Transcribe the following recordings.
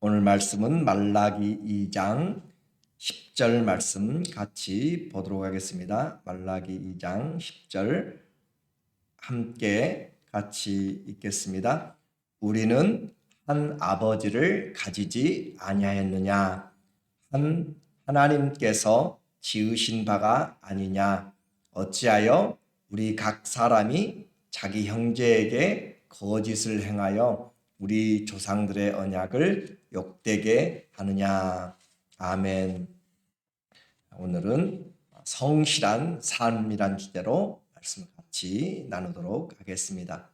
오늘 말씀은 말라기 2장 10절 말씀 같이 보도록 하겠습니다. 말라기 2장 10절 함께 같이 읽겠습니다. 우리는 한 아버지를 가지지 아니하였느냐? 한 하나님께서 지으신 바가 아니냐? 어찌하여 우리 각 사람이 자기 형제에게 거짓을 행하여 우리 조상들의 언약을 욕되게 하느냐? 아멘. 오늘은 성실한 삶이란 주제로 말씀을 같이 나누도록 하겠습니다.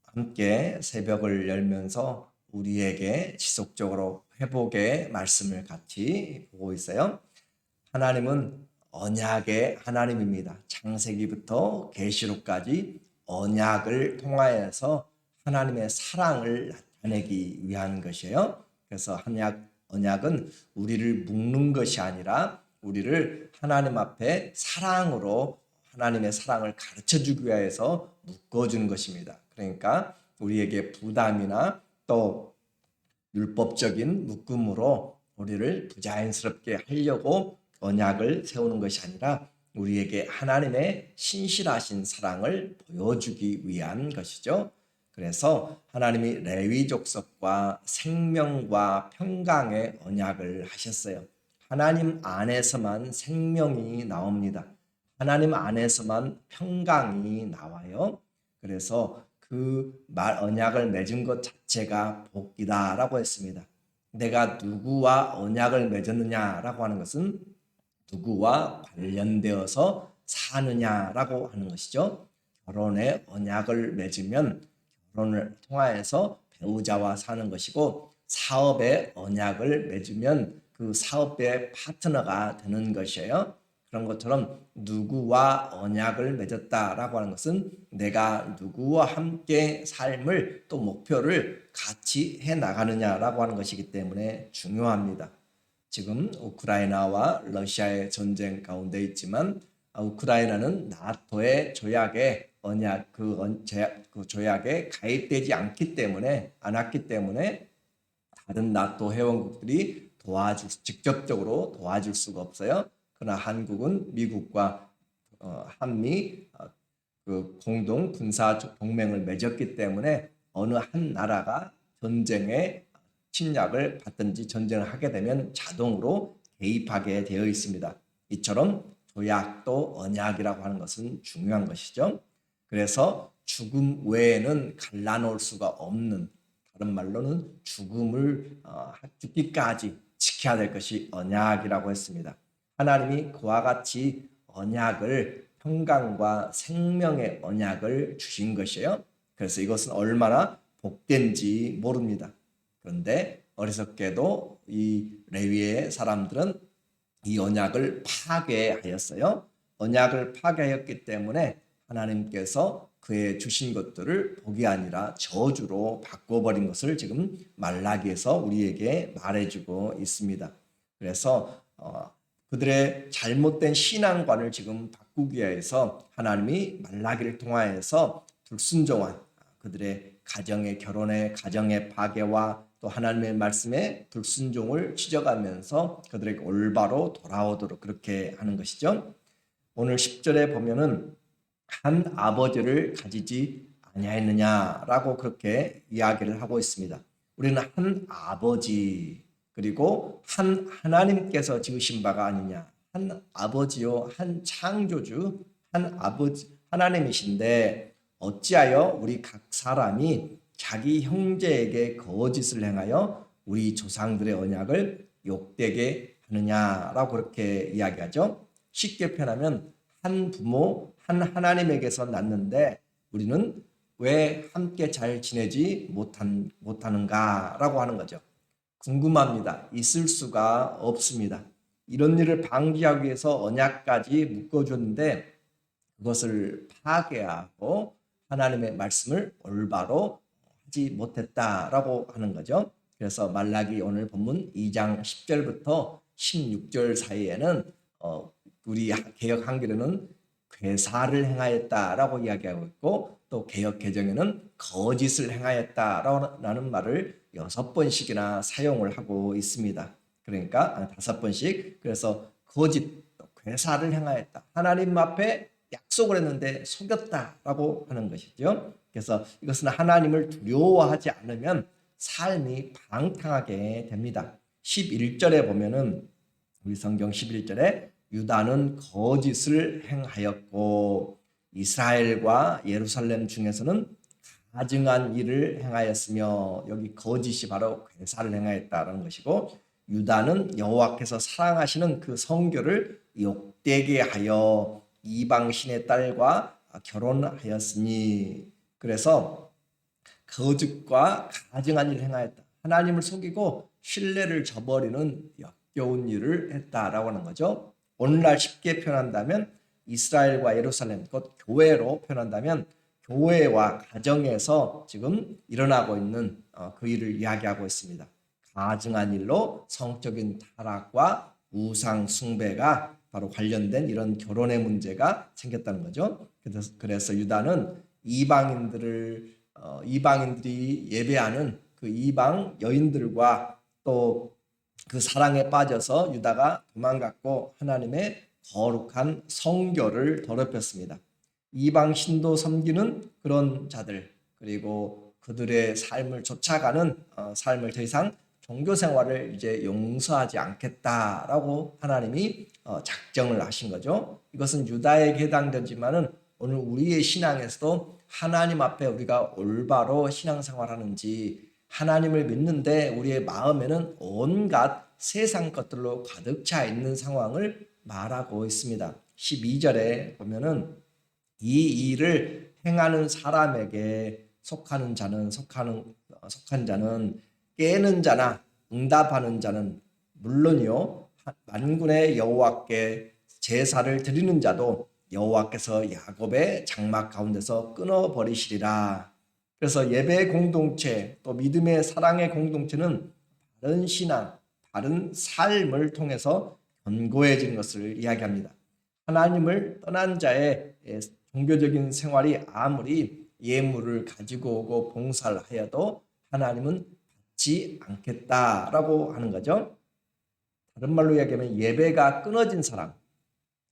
함께 새벽을 열면서 우리에게 지속적으로 회복의 말씀을 같이 보고 있어요. 하나님은 언약의 하나님입니다. 창세기부터 계시록까지 언약을 통하여서 하나님의 사랑을 나타내기 위한 것이에요. 그래서 언약은 우리를 묶는 것이 아니라 우리를 하나님 앞에 사랑으로 하나님의 사랑을 가르쳐주기 위해서 묶어주는 것입니다. 그러니까 우리에게 부담이나 또 율법적인 묶음으로 우리를 부자연스럽게 하려고 언약을 세우는 것이 아니라 우리에게 하나님의 신실하신 사랑을 보여주기 위한 것이죠. 그래서 하나님이 레위 족속과 생명과 평강의 언약을 하셨어요. 하나님 안에서만 생명이 나옵니다. 하나님 안에서만 평강이 나와요. 그래서 그 언약을 맺은 것 자체가 복이다라고 했습니다. 내가 누구와 언약을 맺었느냐라고 하는 것은 누구와 관련되어서 사느냐라고 하는 것이죠. 결혼의 언약을 맺으면 결혼을 통하여서 배우자와 사는 것이고, 사업의 언약을 맺으면 그 사업의 파트너가 되는 것이에요. 그런 것처럼 누구와 언약을 맺었다라고 하는 것은 내가 누구와 함께 삶을 또 목표를 같이 해나가느냐라고 하는 것이기 때문에 중요합니다. 지금 우크라이나와 러시아의 전쟁 가운데 있지만 우크라이나는 나토의 조약에 그 조약에 가입되지 않기 때문에 다른 나토 회원국들이 직접적으로 도와줄 수가 없어요. 그러나 한국은 미국과 한미 그 공동 군사 동맹을 맺었기 때문에 어느 한 나라가 전쟁에 침략을 받든지 전쟁을 하게 되면 자동으로 개입하게 되어 있습니다. 이처럼 조약도 언약이라고 하는 것은 중요한 것이죠. 그래서 죽음 외에는 갈라놓을 수가 없는, 다른 말로는 죽기까지 지켜야 될 것이 언약이라고 했습니다. 하나님이 그와 같이 평강과 생명의 언약을 주신 것이에요. 그래서 이것은 얼마나 복된지 모릅니다. 그런데 어리석게도 이 레위의 사람들은 이 언약을 파괴하였어요. 언약을 파괴하였기 때문에 하나님께서 그의 주신 것들을 복이 아니라 저주로 바꿔버린 것을 지금 말라기에서 우리에게 말해주고 있습니다. 그래서 그들의 잘못된 신앙관을 지금 바꾸기 위해서 하나님이 말라기를 통하여서 불순종한 그들의 가정의 파괴와 또 하나님의 말씀에 불순종을 지적하면서 그들에게 올바로 돌아오도록 그렇게 하는 것이죠. 오늘 10절에 보면은 한 아버지를 가지지 아니하였느냐라고 그렇게 이야기를 하고 있습니다. 우리는 한 아버지, 그리고 한 하나님께서 지으신 바가 아니냐, 한 아버지요, 한 창조주, 한 아버지 하나님이신데 어찌하여 우리 각 사람이 자기 형제에게 거짓을 행하여 우리 조상들의 언약을 욕되게 하느냐라고 그렇게 이야기하죠. 쉽게 표현하면 한 부모, 한 하나님에게서 났는데 우리는 왜 함께 잘 지내지 못하는가라고 하는 거죠. 궁금합니다. 있을 수가 없습니다. 이런 일을 방지하기 위해서 언약까지 묶어줬는데 그것을 파괴하고 하나님의 말씀을 올바로 하지 못했다라고 하는 거죠. 그래서 말라기 오늘 본문 2장 10절부터 16절 사이에는 우리 개역 한글에는 괴사를 행하였다라고 이야기하고 있고, 또 개역 개정에는 거짓을 행하였다라는 말을 6번씩이나 사용을 하고 있습니다. 그러니까 5번씩. 그래서 거짓, 괴사를 행하였다. 하나님 앞에 약속을 했는데 속였다라고 하는 것이죠. 그래서 이것은 하나님을 두려워하지 않으면 삶이 방탕하게 됩니다. 11절에 보면은 우리 성경 11절에 유다는 거짓을 행하였고 이스라엘과 예루살렘 중에서는 가증한 일을 행하였으며, 여기 거짓이 바로 괴사를 행하였다는 것이고, 유다는 여호와께서 사랑하시는 그 성교를 욕되게 하여 이방 신의 딸과 결혼하였으니, 그래서 거짓과 가증한 일을 행하였다. 하나님을 속이고 신뢰를 저버리는 역겨운 일을 했다라고 하는 거죠. 오늘날 쉽게 표현한다면 이스라엘과 예루살렘, 곧 교회로 표현한다면 교회와 가정에서 지금 일어나고 있는 그 일을 이야기하고 있습니다. 가증한 일로 성적인 타락과 우상 숭배가 바로 관련된 이런 결혼의 문제가 생겼다는 거죠. 그래서 유다는 이방인들이 예배하는 그 이방 여인들과 또 그 사랑에 빠져서 유다가 도망갔고 하나님의 거룩한 성교를 더럽혔습니다. 이방 신도 섬기는 그런 자들, 그리고 그들의 삶을 쫓아가는 삶을 더 이상 종교 생활을 이제 용서하지 않겠다라고 하나님이 작정을 하신 거죠. 이것은 유다에게 해당되지만은 오늘 우리의 신앙에서도 하나님 앞에 우리가 올바로 신앙생활하는지, 하나님을 믿는데 우리의 마음에는 온갖 세상 것들로 가득 차 있는 상황을 말하고 있습니다. 12절에 보면은 이 일을 행하는 사람에게 속한 자는 깨는 자나 응답하는 자는 물론이요 만군의 여호와께 제사를 드리는 자도 여호와께서 야곱의 장막 가운데서 끊어버리시리라. 그래서 예배의 공동체, 또 믿음의 사랑의 공동체는 바른 신앙, 바른 삶을 통해서 견고해지는 것을 이야기합니다. 하나님을 떠난 자의 종교적인 생활이 아무리 예물을 가지고 오고 봉사를 하여도 하나님은 받지 않겠다라고 하는 거죠. 다른 말로 이야기하면 예배가 끊어진 사람,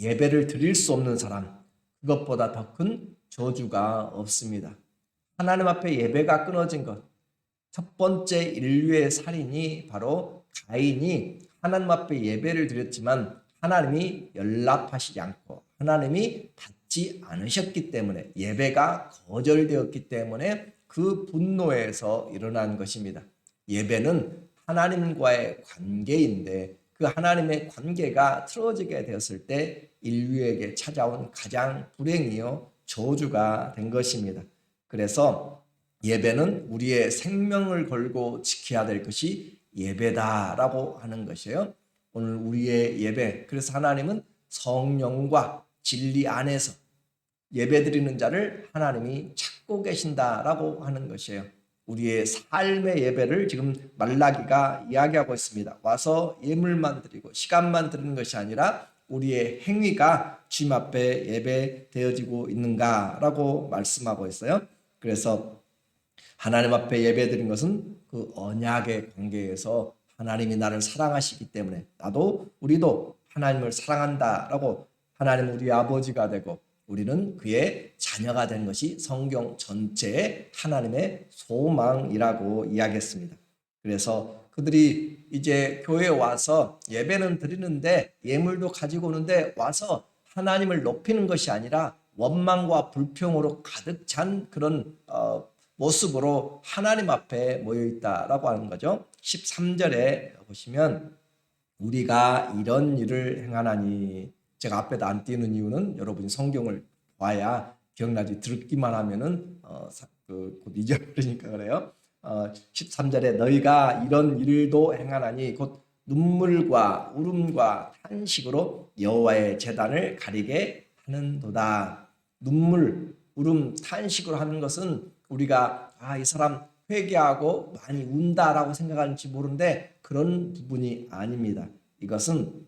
예배를 드릴 수 없는 사람, 그것보다 더 큰 저주가 없습니다. 하나님 앞에 예배가 끊어진 것, 첫 번째 인류의 살인이 바로 가인이 하나님 앞에 예배를 드렸지만 하나님이 연락하시지 않고 하나님이 받지 않으셨기 때문에, 예배가 거절되었기 때문에 그 분노에서 일어난 것입니다. 예배는 하나님과의 관계인데 그 하나님의 관계가 틀어지게 되었을 때 인류에게 찾아온 가장 불행이요 저주가 된 것입니다. 그래서 예배는 우리의 생명을 걸고 지켜야 될 것이 예배다라고 하는 것이에요. 오늘 우리의 예배, 그래서 하나님은 성령과 진리 안에서 예배드리는 자를 하나님이 찾고 계신다라고 하는 것이에요. 우리의 삶의 예배를 지금 말라기가 이야기하고 있습니다. 와서 예물만 드리고 시간만 드리는 것이 아니라 우리의 행위가 주님 앞에 예배되어지고 있는가라고 말씀하고 있어요. 그래서 하나님 앞에 예배드린 것은 그 언약의 관계에서 하나님이 나를 사랑하시기 때문에 나도 우리도 하나님을 사랑한다라고, 하나님 우리의 아버지가 되고 우리는 그의 자녀가 되는 것이 성경 전체의 하나님의 소망이라고 이야기했습니다. 그래서 그들이 이제 교회에 와서 예배는 드리는데 예물도 가지고 오는데 와서 하나님을 높이는 것이 아니라 원망과 불평으로 가득 찬 그런 모습으로 하나님 앞에 모여 있다라고 하는 거죠. 13절에 보시면 우리가 이런 일을 행하나니, 제가 앞에다 안 띄는 이유는 여러분이 성경을 봐야 기억나지, 듣기만 하면은 곧 잊어버리니까 그래요. 13절에 너희가 이런 일도 행하나니 곧 눈물과 울음과 탄식으로 여호와의 제단을 가리게 하는도다. 눈물, 울음, 탄식으로 하는 것은 우리가 이 사람 회개하고 많이 운다라고 생각하는지 모르는데 그런 부분이 아닙니다. 이것은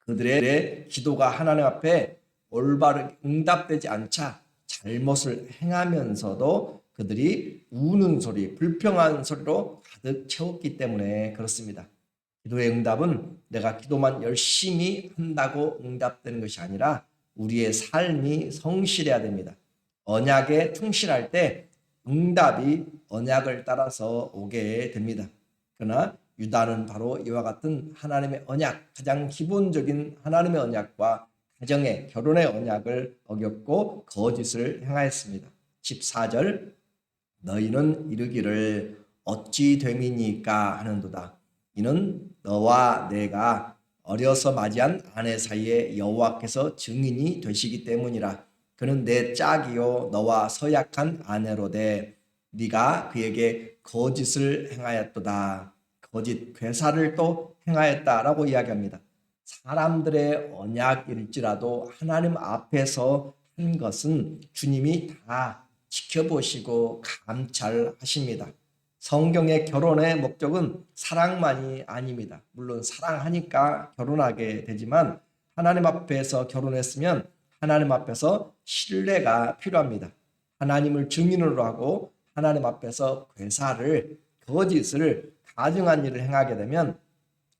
그들의 기도가 하나님 앞에 올바르게 응답되지 않자 잘못을 행하면서도 그들이 우는 소리, 불평한 소리로 가득 채웠기 때문에 그렇습니다. 기도의 응답은 내가 기도만 열심히 한다고 응답되는 것이 아니라 우리의 삶이 성실해야 됩니다. 언약에 충실할 때 응답이 언약을 따라서 오게 됩니다. 그러나 유다는 바로 이와 같은 하나님의 언약, 가장 기본적인 하나님의 언약과 가정의 결혼의 언약을 어겼고 거짓을 행하였습니다. 14절 너희는 이르기를 어찌 됨이니까 하는도다. 이는 너와 내가 어려서 맞이한 아내 사이에 여호와께서 증인이 되시기 때문이라. 그는 내 짝이요 너와 서약한 아내로되 네가 그에게 거짓을 행하였도다. 거짓 괴사를 또 행하였다라고 이야기합니다. 사람들의 언약일지라도 하나님 앞에서 한 것은 주님이 다 지켜보시고 감찰하십니다. 성경의 결혼의 목적은 사랑만이 아닙니다. 물론 사랑하니까 결혼하게 되지만 하나님 앞에서 결혼했으면 하나님 앞에서 신뢰가 필요합니다. 하나님을 증인으로 하고 하나님 앞에서 괴사를, 거짓을, 가증한 일을 행하게 되면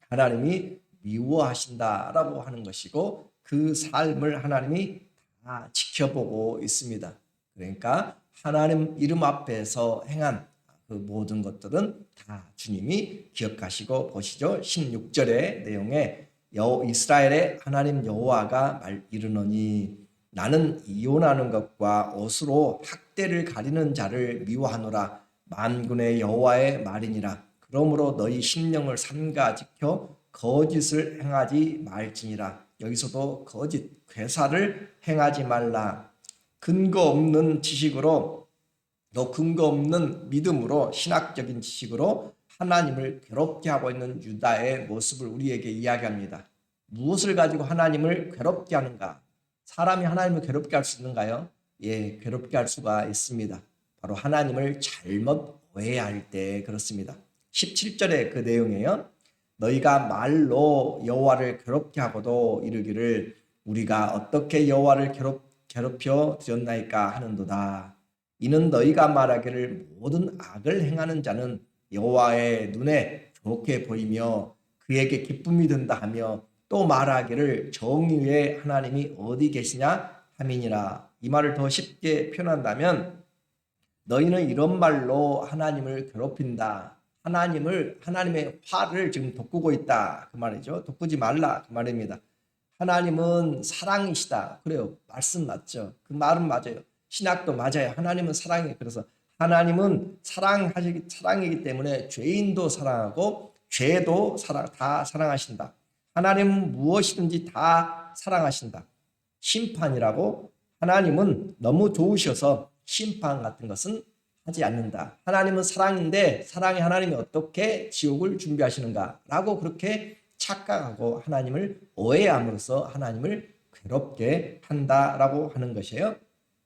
하나님이 미워하신다라고 하는 것이고 그 삶을 하나님이 다 지켜보고 있습니다. 그러니까 하나님 이름 앞에서 행한 그 모든 것들은 다 주님이 기억하시고 보시죠. 16절의 내용에 이스라엘의 하나님 여호와가 이르노니 나는 이혼하는 것과 옷으로 학대를 가리는 자를 미워하노라. 만군의 여호와의 말이니라. 그러므로 너희 심령을 삼가 지켜 거짓을 행하지 말지니라. 여기서도 거짓, 괴사를 행하지 말라. 근거 없는 지식으로 또 근거 없는 믿음으로 신학적인 지식으로 하나님을 괴롭게 하고 있는 유다의 모습을 우리에게 이야기합니다. 무엇을 가지고 하나님을 괴롭게 하는가? 사람이 하나님을 괴롭게 할 수 있는가요? 예, 괴롭게 할 수가 있습니다. 바로 하나님을 잘못 오해할 때 그렇습니다. 17절의 그 내용이에요. 너희가 말로 여호와를 괴롭게 하고도 이르기를 우리가 어떻게 여호와를 괴롭혀 드렸나이까 하는도다. 이는 너희가 말하기를 모든 악을 행하는 자는 여호와의 눈에 좋게 보이며 그에게 기쁨이 든다 하며 또 말하기를 정의의 하나님이 어디 계시냐 함이니라. 이 말을 더 쉽게 표현한다면 너희는 이런 말로 하나님을 괴롭힌다. 하나님의 화를 지금 돋구고 있다. 그 말이죠. 돋구지 말라. 그 말입니다. 하나님은 사랑이시다. 그래요. 말씀 맞죠. 그 말은 맞아요. 신학도 맞아요. 하나님은 사랑이에요. 그래서 하나님은 사랑이기 때문에 죄인도 사랑하고 죄도 다 사랑하신다. 하나님은 무엇이든지 다 사랑하신다. 심판이라고 하나님은 너무 좋으셔서 심판 같은 것은 하지 않는다. 하나님은 사랑인데 사랑의 하나님이 어떻게 지옥을 준비하시는가라고 그렇게 착각하고 하나님을 오해함으로써 하나님을 괴롭게 한다라고 하는 것이에요.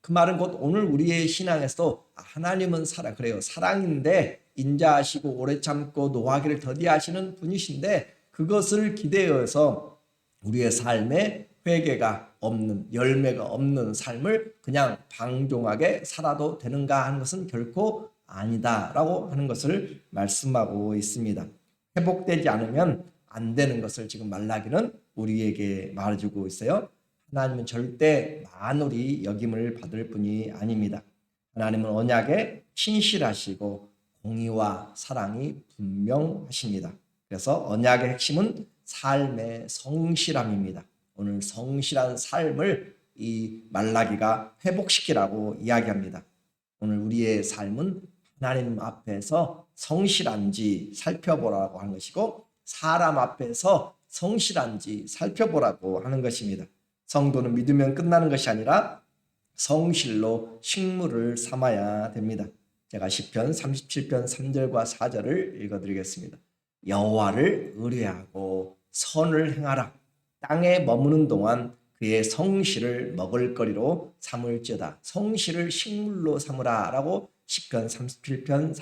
그 말은 곧 오늘 우리의 신앙에서도 하나님은 사랑, 그래요. 사랑인데 인자하시고 오래 참고 노하기를 더디하시는 분이신데 그것을 기대어서 우리의 삶에 회개가 없는, 열매가 없는 삶을 그냥 방종하게 살아도 되는가 하는 것은 결코 아니다라고 하는 것을 말씀하고 있습니다. 회복되지 않으면 안 되는 것을 지금 말라기는 우리에게 말해주고 있어요. 하나님은 절대 만홀히 여김을 받을 분이 아닙니다. 하나님은 언약에 신실하시고 공의와 사랑이 분명하십니다. 그래서 언약의 핵심은 삶의 성실함입니다. 오늘 성실한 삶을 이 말라기가 회복시키라고 이야기합니다. 오늘 우리의 삶은 하나님 앞에서 성실한지 살펴보라고 하는 것이고 사람 앞에서 성실한지 살펴보라고 하는 것입니다. 성도는 믿으면 끝나는 것이 아니라 성실로 식물을 삼아야 됩니다. 제가 시편 37편 3절과 4절을 읽어드리겠습니다. 여호와를 의뢰하고 선을 행하라. 땅에 머무는 동안 그의 성실을 먹을거리로 삼을지어다. 성실을 식물로 삼으라 라고 시편 37편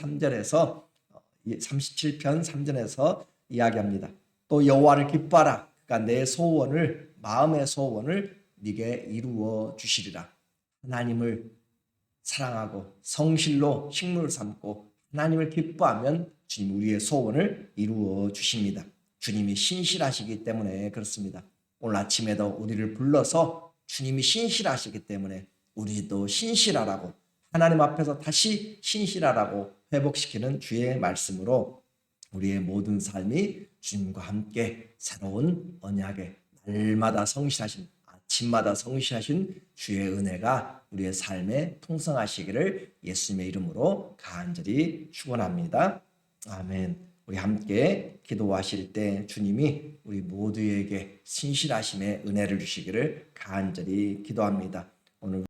3절에서 이야기합니다. 또 여호와를 기뻐하라. 그가 내 소원을 마음의 소원을 네게 이루어 주시리라. 하나님을 사랑하고 성실로 식물을 삼고 하나님을 기뻐하면 주님 우리의 소원을 이루어 주십니다. 주님이 신실하시기 때문에 그렇습니다. 오늘 아침에도 우리를 불러서 주님이 신실하시기 때문에 우리도 신실하라고, 하나님 앞에서 다시 신실하라고 회복시키는 주의 말씀으로 우리의 모든 삶이 주님과 함께 새로운 언약의 날마다 성실하신, 아침마다 성실하신 주의 은혜가 우리의 삶에 풍성하시기를 예수님의 이름으로 간절히 축원합니다. 아멘. 우리 함께 기도하실 때 주님이 우리 모두에게 신실하심의 은혜를 주시기를 간절히 기도합니다. 오늘